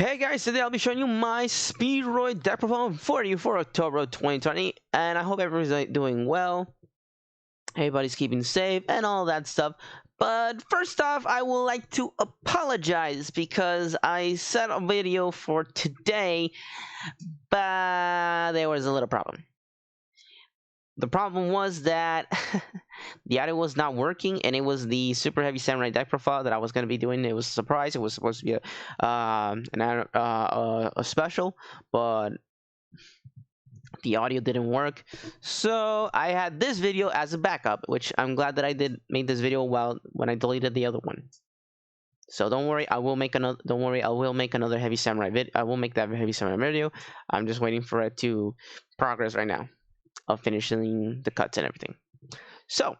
Hey guys, today I'll be showing you my Speedroid deck profile for you for October 2020, and I hope everyone's doing well, everybody's keeping safe, and all that stuff. But first off, I would like to apologize because I set a video for today, but there was a little problem. The problem was that the audio was not working, and it was the Super Heavy Samurai deck profile that I was going to be doing. It was a surprise. It was supposed to be a special, but the audio didn't work. So I had this video as a backup, which I'm glad that I did make this video when I deleted the other one. So don't worry, I will make another. Don't worry, I will make another Heavy Samurai video. I will make that Heavy Samurai video. I'm just waiting for it to progress right now, of finishing the cuts and everything. So,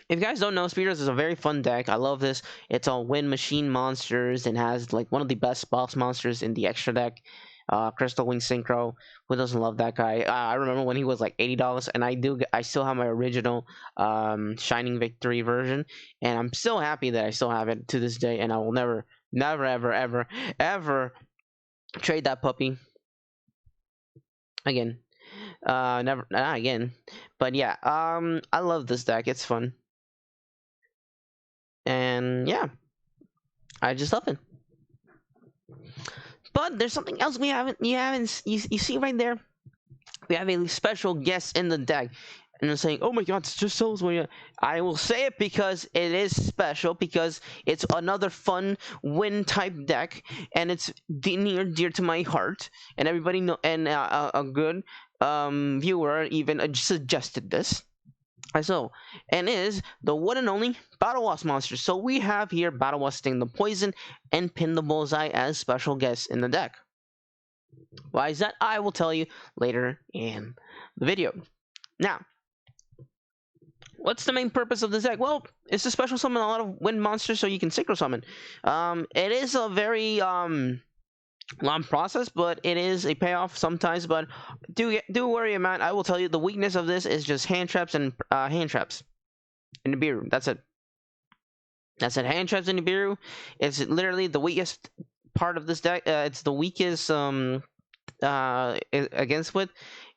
if you guys don't know, Speedroid is a very fun deck. I love this. It's all wind machine monsters and has like one of the best boss monsters in the extra deck. Crystal Wing Synchro. Who doesn't love that guy? I remember when he was like $80, and I still have my original Shining Victory version, and I'm still happy that I still have it to this day. And I will never, ever trade that puppy again. Never, not again. But yeah, I love this deck. It's fun. And yeah, I just love it. But there's something else you see right there. We have a special guest in the deck, and I'm saying, oh my god, it's just so. I will say it because it is special, because it's another fun wind type deck, and it's near dear to my heart, and everybody know, and a good viewer even suggested this. So, and is the one and only battlewasp monster. So we have here battlewasp Sting the Poison and Pin the Bullseye as special guests in the deck. Why is that? I will tell you later in the video. Now, what's the main purpose of this deck? Well, it's to special summon a lot of wind monsters so you can synchro summon. It is a very long process, but it is a payoff sometimes. But do worry, man. I will tell you the weakness of this is just hand traps and hand traps in the Nibiru. That's it. That's it. Hand traps in the Nibiru. It's literally the weakest part of this deck. It's the weakest against with.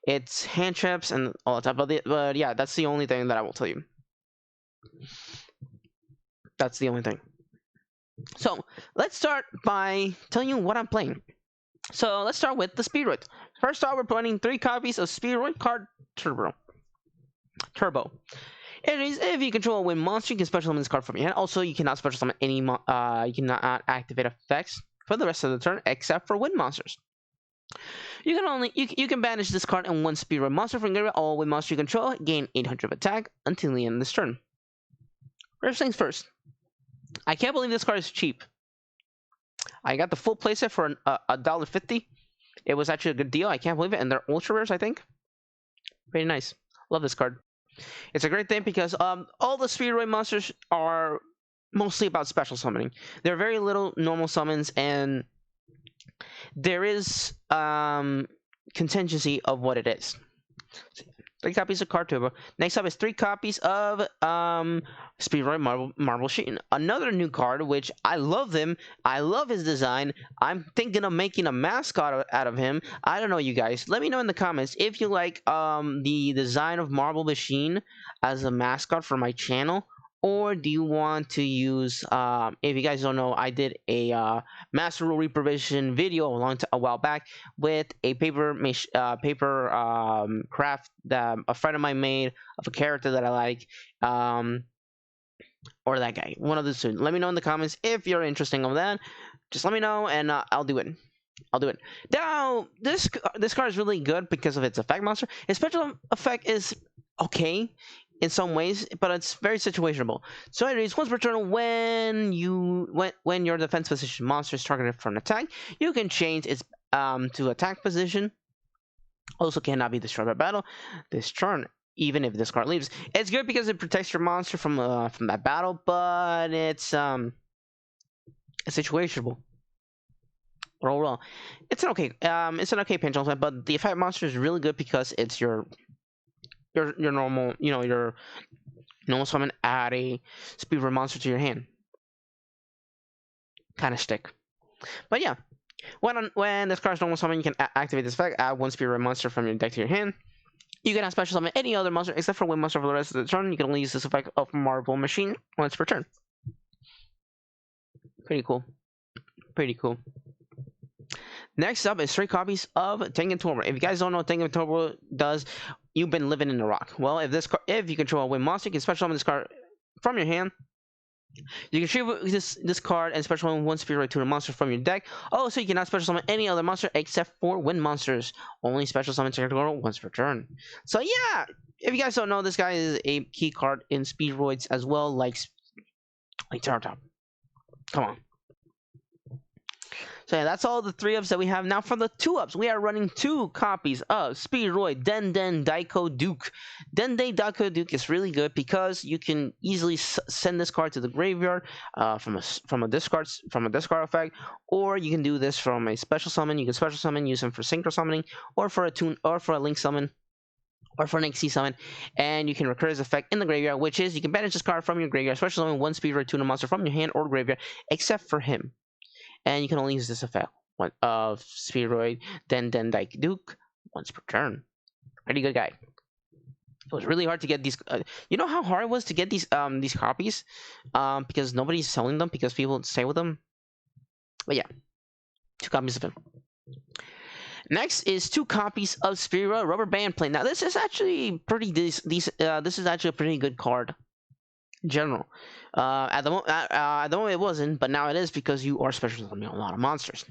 It's hand traps and all that type of it. But yeah, that's the only thing that I will tell you. That's the only thing. So let's start by telling you what I'm playing. So let's start with the Speedroid. First off, we're putting 3 copies of Speedroid card Turbo. It is, if you control a wind monster, you can special summon this card from your hand. Also, you cannot special summon any you cannot activate effects for the rest of the turn except for wind monsters. You can only you can banish this card and one Speedroid monster from your all wind monster you control, gain 800 of attack until the end of this turn. First things first. I can't believe this card is cheap. I got the full playset for $1.50. It was actually a good deal. I can't believe it. And they're ultra rares, I think. Pretty nice. Love this card. It's a great thing because all the Speedroid monsters are mostly about special summoning. There are very little normal summons, and there is contingency of what it is. 3 copies of Card Turbo. Next up is 3 copies of Speedroid Marble Sheet. Another new card, which I love him. I love his design. I'm thinking of making a mascot out of him. I don't know, you guys. Let me know in the comments if you like the design of Marble Machine as a mascot for my channel. Or do you want to use, if you guys don't know, I did a Master Rule Reprovision video a while back with a paper craft that a friend of mine made of a character that I like, or that guy, one of the two. Let me know in the comments if you're interested in that. Just let me know, and I'll do it. Now, this card is really good because of its effect monster. Its special effect is okay in some ways, but it's very situational. So anyways, once per turn, when your defense position monster is targeted for an attack, you can change its to attack position. Also cannot be destroyed by battle this turn, even if this card leaves. It's good because it protects your monster from that battle, but it's situational. Overall, it's an okay pinch on, but the effect monster is really good because it's your normal, your normal summon, add a Speedroid monster to your hand kind of stick. But yeah, When this card's normal summon, you can activate this effect. Add one Speedroid monster from your deck to your hand. You can special summon any other monster except for wind monster for the rest of the turn. You can only use this effect of Marble Machine once per turn. Pretty cool. Pretty cool. Next up is 3 copies of Tengen Toppo. If you guys don't know what Tengen Toppo does, you've been living in the rock. Well, if you control a wind monster, you can special summon this card from your hand. You can tribute this card and special summon one Speedroid to the monster from your deck. Also, you cannot special summon any other monster except for wind monsters. Only special summon Tengen Toppo once per turn. So yeah, if you guys don't know, this guy is a key card in Speedroids as well, like Turtle Top. Come on. So yeah, that's all the 3-ups that we have. Now for the 2-ups, we are running 2 copies of Speedroid Den Daiko Duke. Den Daiko Duke is really good because you can easily send this card to the graveyard from a discard effect, or you can do this from a special summon. You can special summon, use them for synchro summoning, or for a link summon, or for an XC summon, and you can recur his effect in the graveyard, which is you can banish this card from your graveyard, special summon one Speedroid to a monster from your hand or graveyard, except for him. And you can only use this effect of Speedroid Den Daiko Duke once per turn. Pretty good guy. It was really hard to get these. You know how hard it was to get these copies, because nobody's selling them because people stay with them. But yeah, 2 copies of him. Next is 2 copies of Speedroid Rubber Band Plane. Now this is actually pretty decent. This is actually a pretty good card in general. At the moment it wasn't, but now it is because you are special summoning a lot of monsters.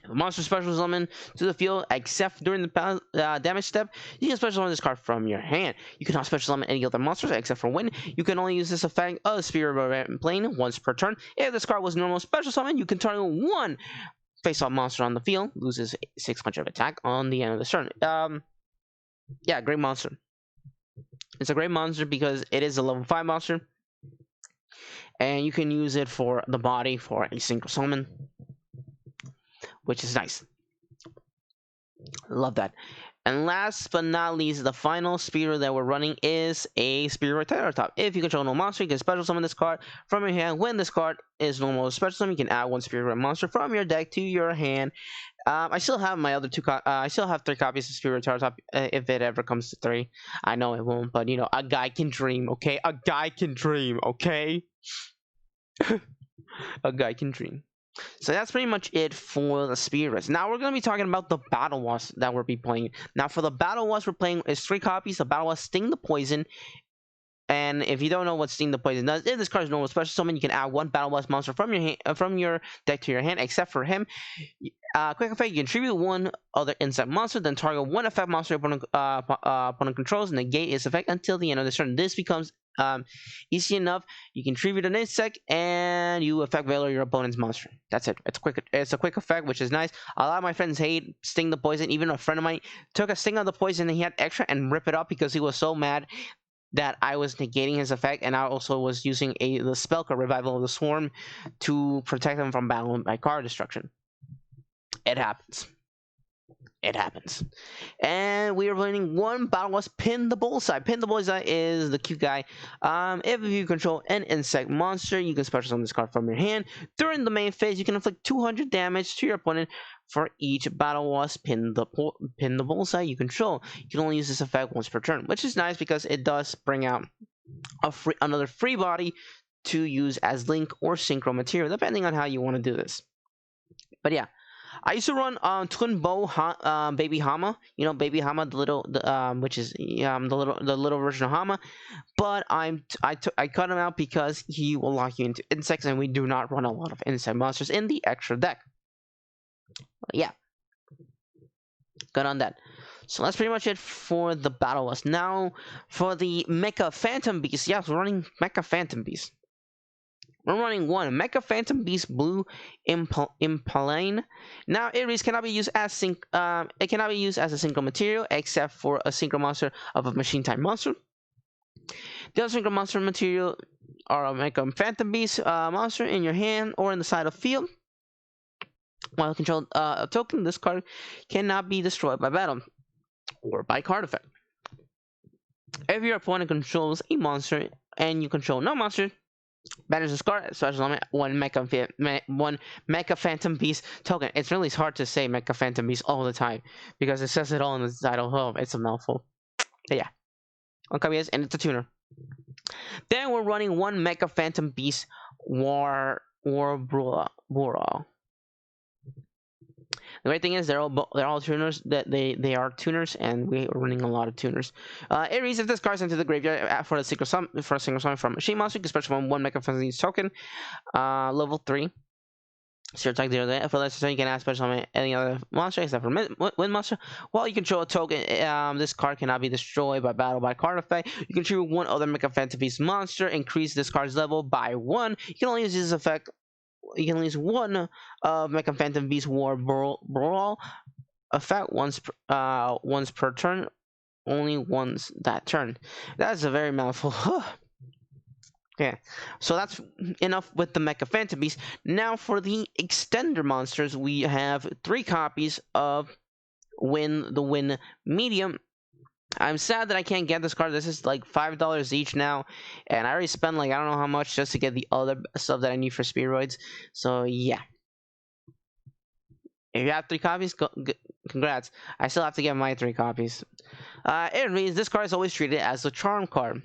If a monster special summon to the field, except during the damage step, you can special summon this card from your hand. You cannot special summon any other monsters except for wind. You can only use this effect of Speedroid Plane once per turn. If this card was normal special summon, you can target 1 face-off monster on the field, loses 600 attack on the end of the turn. Yeah, great monster. It's a great monster because it is a level 5 monster, and you can use it for the body for a synchro summon, which is nice. Love that. And last but not least, the final Speedroid that we're running is a Speedroid Turtle Top. If you control no monster, you can special summon this card from your hand. When this card is normal special summon, you can add 1 Speedroid monster from your deck to your hand. I still have my other 2. I still have 3 copies of Speedroid Turtle Top. If it ever comes to 3, I know it won't, but you know, a guy can dream. Okay, a guy can dream. Okay, a guy can dream. So that's pretty much it for the Speedroids. Now we're going to be talking about the Battle Wasp that we'll be playing. Now for the Battle Wasp we're playing is 3 copies of Battle Wasp Sting the Poison. And if you don't know what Sting the Poison does, if this card is normal special summon, you can add 1 Battle Wasp monster from your deck to your hand, except for him. Quick effect, you can tribute 1 other insect monster, then target 1 effect monster opponent controls, and negate its effect until the end of the turn. This becomes easy enough. You can tribute an insect and you effect valor your opponent's monster. That's it. It's a quick effect, which is nice. A lot of my friends hate Sting the Poison. Even a friend of mine took a Sting of the Poison and he had extra and rip it up because he was so mad that I was negating his effect, and I also was using the spell card Revival of the Swarm to protect him from battle by card destruction. It happens. It happens. And we are running 1 Battle Wasp Pin the Bullseye. Pin the Bullseye is the cute guy. If you control an insect monster, you can special summon this card from your hand. During the main phase, you can inflict 200 damage to your opponent for each Battle Wasp Pin the Bullseye you control. You can only use this effect once per turn, which is nice because it does bring out another free body to use as link or synchro material, depending on how you want to do this. But yeah, I used to run Twin Bow Baby Hama. You know, Baby Hama, which is the little version of Hama. But I cut him out because he will lock you into insects, and we do not run a lot of insect monsters in the extra deck. But yeah, good on that. So that's pretty much it for the Battle Wasp. Now for the Mecha Phantom Beast. Yeah, we're running Mecha Phantom Beast. We're running 1 Mecha Phantom Beast Blue Impaline. Now Ares cannot be used as a synchro material except for a synchro monster of a machine type monster. The other synchro monster material are a Mecha Phantom Beast monster in your hand or in the side of field. While controlled a token, this card cannot be destroyed by battle or by card effect. If your opponent controls a monster and you control no monster, Banners discard special element one mecha phantom beast token. It's really hard to say mecha phantom beast all the time because it says it all in the title. Oh, it's a mouthful. But yeah, okay, yes, and it's a tuner. Then we're running one mecha phantom beast war brawl. The great thing is they're all tuners. That they are tuners, and we're running a lot of tuners. It reads if this card's into the graveyard for a single summon from Machine Monster, you can special summon one Mecha Phantom token, level 3. So you're the other for this, so you can add special summon any other monster except for Wind Monster. While you control a token, this card cannot be destroyed by battle by card effect. You can choose one other Mecha Phantom Beast monster, increase this card's level by 1. You can only use this effect. You can use one of Mecha Phantom Beast War Brawl effect once per turn, only once that turn. That's a very mouthful. Okay, so that's enough with the Mecha Phantom Beast. Now for the extender monsters, we have 3 copies of the Win Medium. I'm sad that I can't get this card. This is like $5 each now, and I already spent like I don't know how much just to get the other stuff that I need for Speedroids. So yeah, if you have 3 copies, congrats. I still have to get my 3 copies. It means this card is always treated as a charm card.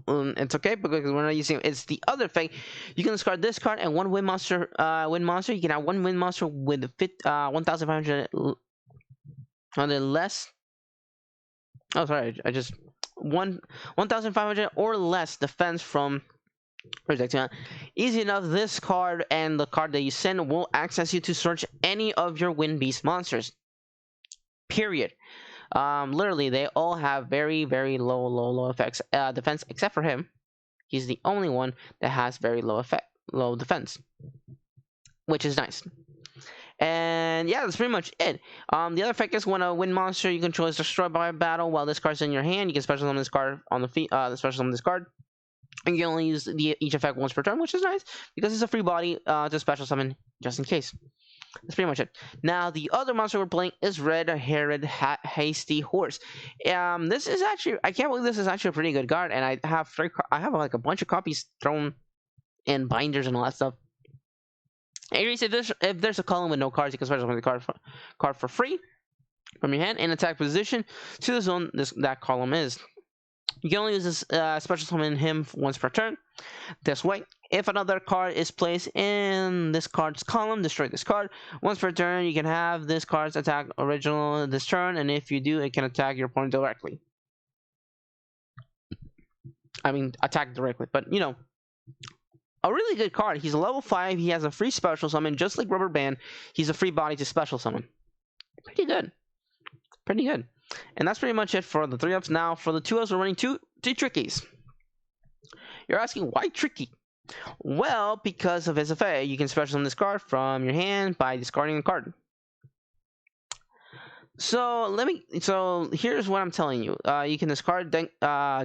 It's okay because we're not using it. It's the other thing. You can discard this card and one Wind Monster. You can have one Wind Monster with 1,500 less. Oh, sorry. I just 1,500 or less defense from projectile. Easy enough. This card and the card that you send will access you to search any of your Wind Beast monsters. Period. Literally, they all have very, very low effects defense, except for him. He's the only one that has very low defense, which is nice. And yeah, that's pretty much it. The other effect is when a Wind monster you control is destroyed by a battle while this card's in your hand, you can special summon this card on the feet. Special summon this card, and you can only use each effect once per turn, which is nice because it's a free body to special summon just in case. That's pretty much it. Now, the other monster we're playing is Red-Haired Hasty Horse. This is actually, I can't believe this is actually a pretty good card, and I have like a bunch of copies thrown in binders and all that stuff. Anyways, if there's a column with no cards, you can special summon the card for free from your hand in attack position to the zone that column is. You can only use this special summon him once per turn. This way, if another card is placed in this card's column, destroy this card. Once per turn, you can have this card's attack original this turn, and if you do, it can attack your opponent directly. I mean, attack directly, but you know, a really good card. He's a level 5. He has a free special summon, just like Rubber Band. He's a free body to special summon. Pretty good. Pretty good. And that's pretty much it for the 3-ups. Now, for the 2-ups, we're running two trickies. You're asking, why tricky? Well, because of his effect, you can special summon this card from your hand by discarding a card. So here's what I'm telling you. You can discard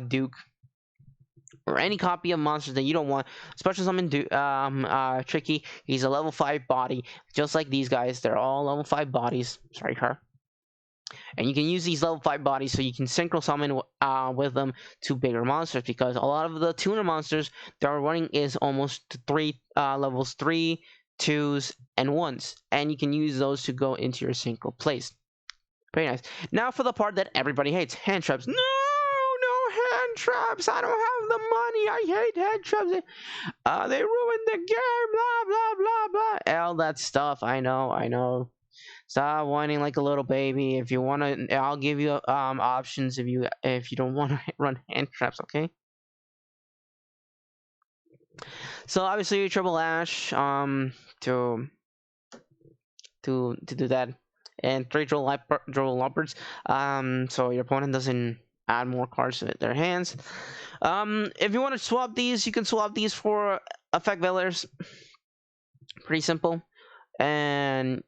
Duke or any copy of monsters that you don't want. Special summon Tricky. He's a level 5 body, just like these guys. They're all level 5 bodies. Sorry, her. And you can use these level 5 bodies so you can synchro summon with them to bigger monsters, because a lot of the tuner monsters that are running is almost levels 3, 2s, and 1s, and you can use those to go into your synchro place. Very nice. Now for the part that everybody hates, hand traps. No hand traps. I don't have the money. I hate hand traps. They ruined the game. Blah blah blah blah. All that stuff. I know. Stop whining like a little baby. If you want to, I'll give you options if you don't want to run hand traps, okay? So obviously Triple Ash to do that, and 3 Droll Leopards so your opponent doesn't add more cards to their hands. If you want to swap these, you can swap these for effect veilers. Pretty simple. And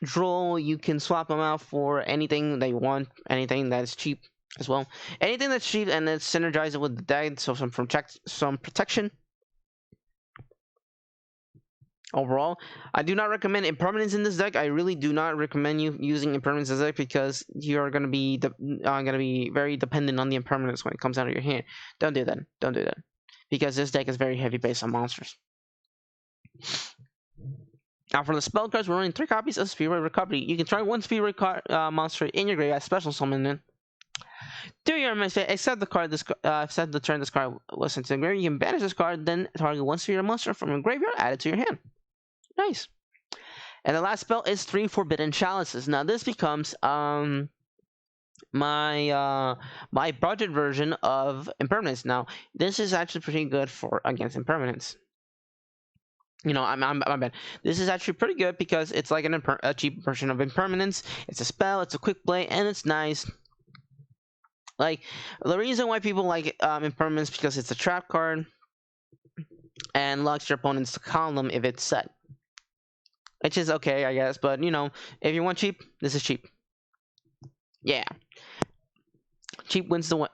Droll, you can swap them out for anything that you want, anything that's cheap as well. Anything that's cheap and it's synergized with the deck, so some protection. Overall, I do not recommend impermanence in this deck. I really do not recommend you using impermanence in this deck, because you're gonna be very dependent on the impermanence when it comes out of your hand. Don't do that. because this deck is very heavy based on monsters. Now for the spell cards, we're running 3 copies of Speedroid Recovery. You can try 1 Speedroid card, monster in your graveyard, special summon in. Do your mistake, except the card except the turn this card was sent to the graveyard. You can banish this card, then target 1 Speedroid monster from your graveyard, add it to your hand. Nice. And the last spell is 3 Forbidden Chalices. Now this becomes my budget version of Impermanence. Now this is actually pretty good for against Impermanence. You know, I'm bad. This is actually pretty good because it's like a cheap version of Impermanence. It's a spell, it's a quick play, and it's nice. Like, the reason why people like Impermanence because it's a trap card and locks your opponents to column if it's set. Which is okay, I guess, but you know, if you want cheap, this is cheap. Yeah. Cheap wins the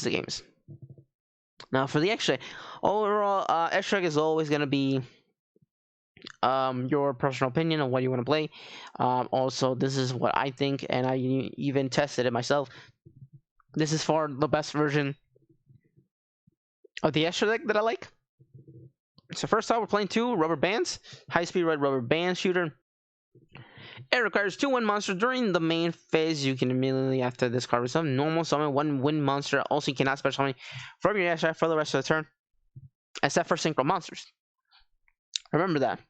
games. Now for the extra, overall, extra is always gonna be your personal opinion on what you want to play. Also, this is what I think, and I even tested it myself. This is far the best version of the extra deck that I like. So first off, we're playing 2 rubber bands, high speed red rubber band shooter. It requires 2/1 monsters during the main phase. You can immediately after this card summon normal summon 1 wind monster. Also, you cannot special summon from your extra for the rest of the turn, except for synchro monsters. Remember that.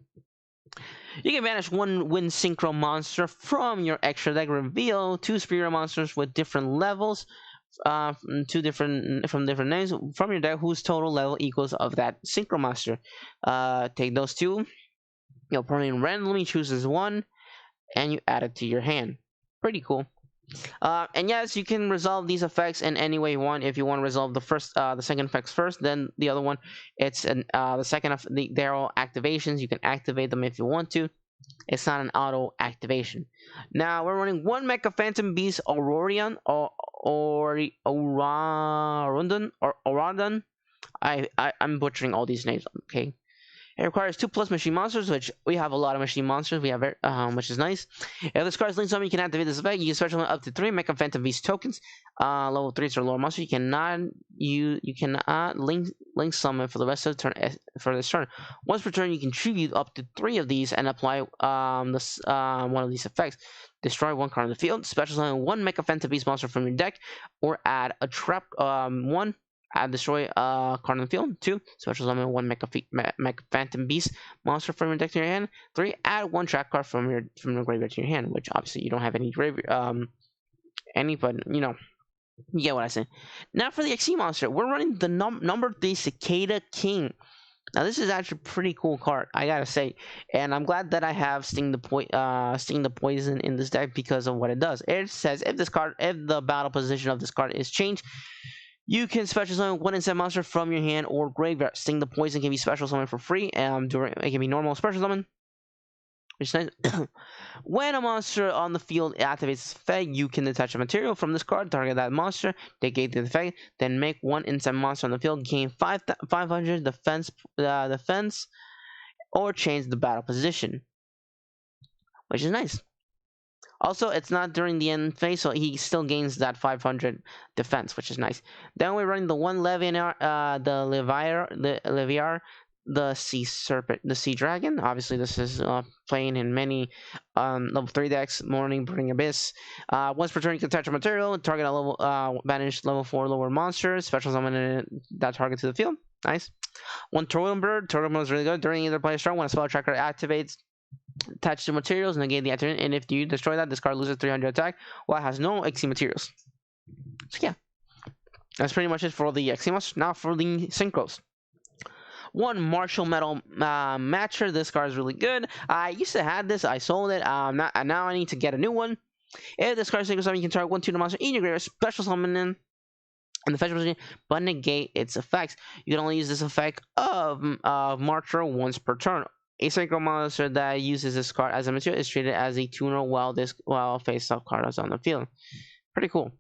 You can banish 1 wind synchro monster from your extra deck. Reveal 2 spirit monsters with different levels, from different names from your deck, whose total level equals of that synchro monster. Take those 2. Your opponent randomly chooses 1. And you add it to your hand. Pretty cool. And yes, you can resolve these effects in any way you want. If you want to resolve the second effects first, then the other one, it's the second of they're all activations. You can activate them if you want to. It's not an auto activation. Now we're running 1 Mecha Phantom Beast Aurorian or Oradon. I'm butchering all these names. Okay. It requires 2+ machine monsters, which we have a lot of machine monsters. We have which is nice. If this card is linked summon, you can activate this effect. You can special summon up to 3 Mecha Phantom Beast tokens. Level 3s or lower monster. You cannot link summon for the rest of the turn for this turn. Once per turn, you can tribute up to 3 of these and apply one of these effects. Destroy 1 card on the field. Special summon 1 Mecha Phantom Beast monster from your deck, or add a trap 1. Destroy card on the field. 2. Special summon 1 Mecha Phantom Beast monster from your deck to your hand. 3. Add 1 trap card from your graveyard to your hand, which obviously you don't have any graveyard but you know, you get what I say. Now for the XC monster, we're running the number 3 Cicada King. Now this is actually a pretty cool card, I gotta say, and I'm glad that I have Sting the Poison in this deck because of what it does. It says if the battle position of this card is changed, you can special summon 1 instant monster from your hand or graveyard. Sting the Poison can be special summoned for free, and it can be normal special summon. Which is nice. When a monster on the field activates its effect, you can detach a material from this card, target that monster, negate the effect, then make 1 instant monster on the field, gain 500 defense, or change the battle position. Which is nice. Also, it's not during the end phase, so he still gains that 500 defense, which is nice. Then we're running the 1 Leviar, the Sea Serpent, the Sea Dragon. Obviously, this is playing in many level 3 decks. Morning Burning Abyss. Once per turn, you can touch a material, target a level, banish level 4 lower monsters, special summon that target to the field. Nice. 1 Totem Bird. Totem Bird is really good. During either play strong, when a spell tracker activates, attach to materials, negate the activation, and if you destroy that, this card loses 300 attack while it has no XC materials. So yeah, that's pretty much it for the XC monsters. Now for the synchros. 1 Martial Metal Matcher. This card is really good. I used to have this. I sold it. Now I need to get a new one. If this card is synchro summon, you can target 1/2 monster in your graveyard, special summon in the fetch position, but negate its effects. You can only use this effect of Marcher once per turn. A synchro monster that uses this card as a material is treated as a tuner while face-up card is on the field. Pretty cool.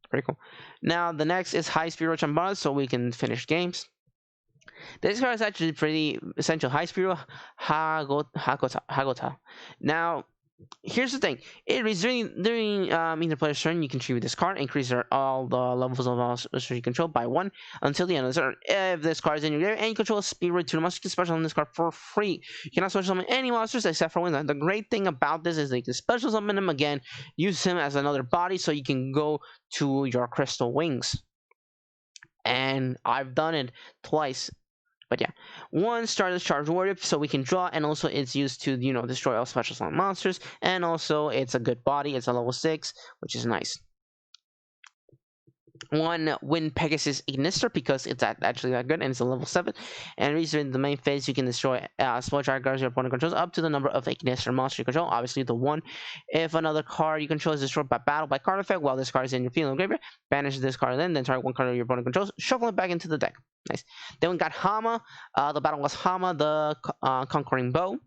Pretty cool. Now the next is High Speed Chambara, so we can finish games. This card is actually pretty essential. High Speed Hagota. Now here's the thing. It is during either player's turn, you can tribute this card, increase all the levels of monsters you control by 1 until the end of the turn. If this card is in your game and you control a Speedroid to the monster, you can special summon this card for free. You cannot special summon any monsters except for Windland. The great thing about this is that you can special summon him again, use him as another body, so you can go to your crystal wings. And I've done it twice. But yeah, 1 Stardust Charge Warrior, so we can draw, and also it's used to, you know, destroy all special summon monsters, and also it's a good body, it's a level 6, which is nice. 1 Wind Pegasus Ignister, because it's actually that good, and it's a level 7. And reason the main phase, you can destroy spell track cards your opponent controls up to the number of Ignister monsters you control, obviously the 1. If another card you control is destroyed by battle by card effect while this card is in your field of graveyard, banish this card, then target 1 card your opponent controls, shuffle it back into the deck. Nice. Then we got Hama, the battlewasp Hama, the conquering bow.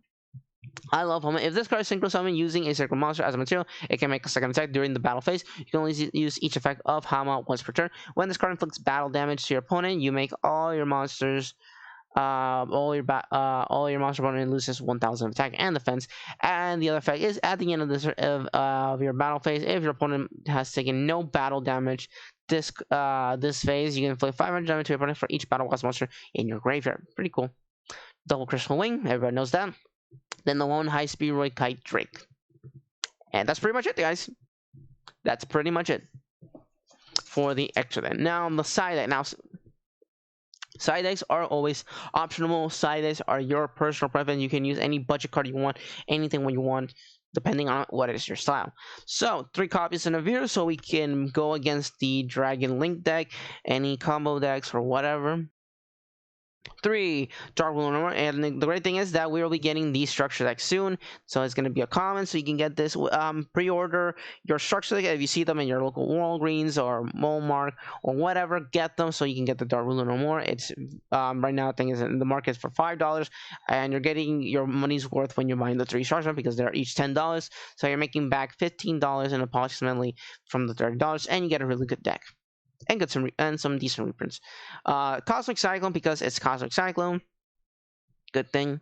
I love Hama. If this card is synchro summon using a sacred monster as a material, it can make a second attack during the battle phase. You can only use each effect of Hama once per turn. When this card inflicts battle damage to your opponent, you make all your monsters, all your monster opponent loses 1,000 attack and defense. And the other effect is at the end of this of your battle phase, if your opponent has taken no battle damage this phase, you can inflict 500 damage to your opponent for each battlewasp monster in your graveyard. Pretty cool. Double crystal wing, everybody knows that. Then the lone high Speedroid Kite Drake. And that's pretty much it, guys. That's pretty much it for the extra then. Now on the side deck. Now side decks are always optional. Side decks are your personal preference. You can use any budget card you want, anything when you want, depending on what is your style. So 3 copies in a video, so we can go against the Dragon Link deck, any combo decks or whatever. 3 Dark Blue Armor, and the great thing is that we will be getting the structure deck soon, so it's going to be a common, so you can get this pre-order your structure deck. If you see them in your local Walgreens or Walmart or whatever, get them so you can get the Dark Blue Armor. It's right now I think it's in the market for $5, and you're getting your money's worth when you're buying the 3 structure because they're each $10, so you're making back $15 in approximately from the $30, and you get a really good deck. And get some decent reprints. Cosmic Cyclone, because it's Cosmic Cyclone. Good thing.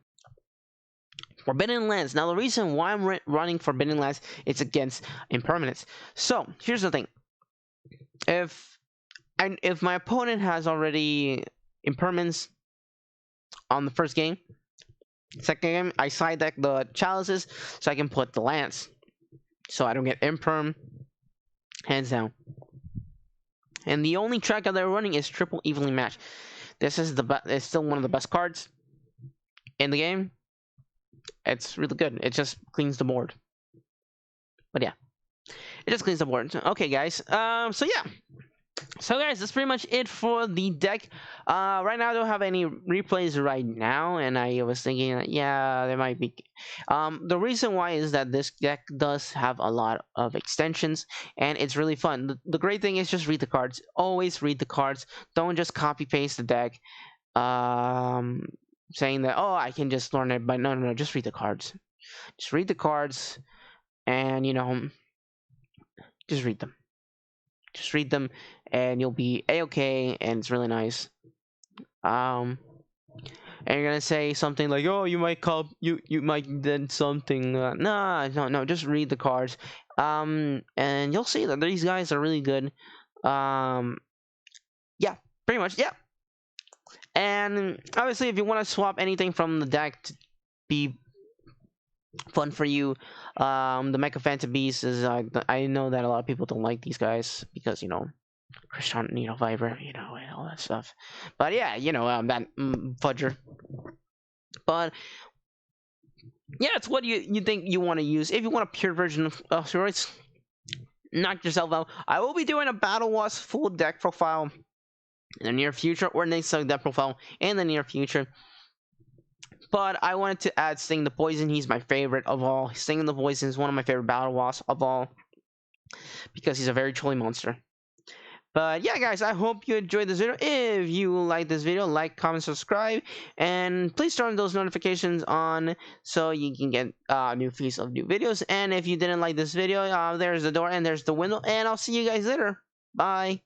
Forbidden Lands. Now the reason why I'm running Forbidden Lands is against impermanence. So here's the thing. If my opponent has already impermanence on the first game, second game I side deck the chalices so I can put the lands, so I don't get imperm. Hands down. And the only track that they're running is Triple Evenly Matched. This is it's still one of the best cards in the game. It's really good. It just cleans the board. But yeah, it just cleans the board. Okay, guys. So yeah. So guys, that's pretty much it for the deck. Right now I don't have any replays right now, and I was thinking that, yeah, there might be. The reason why is that this deck does have a lot of extensions, and it's really fun. The great thing is just read the cards. Always read the cards. Don't just copy paste the deck, saying that, oh, I can just learn it. But no, just read the cards. Just read the cards, and you know, just read them. Just read them, and you'll be a-okay, and it's really nice. And you're gonna say something like, "Oh, you might you might then something." No. Just read the cards. And you'll see that these guys are really good. Yeah, pretty much. Yeah. And obviously, if you want to swap anything from the deck to be fun for you, the Mecha Phantom Beast is I know that a lot of people don't like these guys because, you know, Christian, you know, Viper, you know, and all that stuff. But yeah, you know, that fudger. But yeah, it's what you think you want to use. If you want a pure version of steroids, knock yourself out. I will be doing a battlewasp full deck profile in the near future, or next deck profile in the near future. But I wanted to add Sting the Poison. He's my favorite of all. Sting the Poison is one of my favorite battlewasps of all, because he's a very trolly monster. But yeah, guys, I hope you enjoyed this video. If you like this video, like, comment, subscribe, and please turn those notifications on so you can get new feeds of new videos. And if you didn't like this video, there's the door and there's the window, and I'll see you guys later. Bye.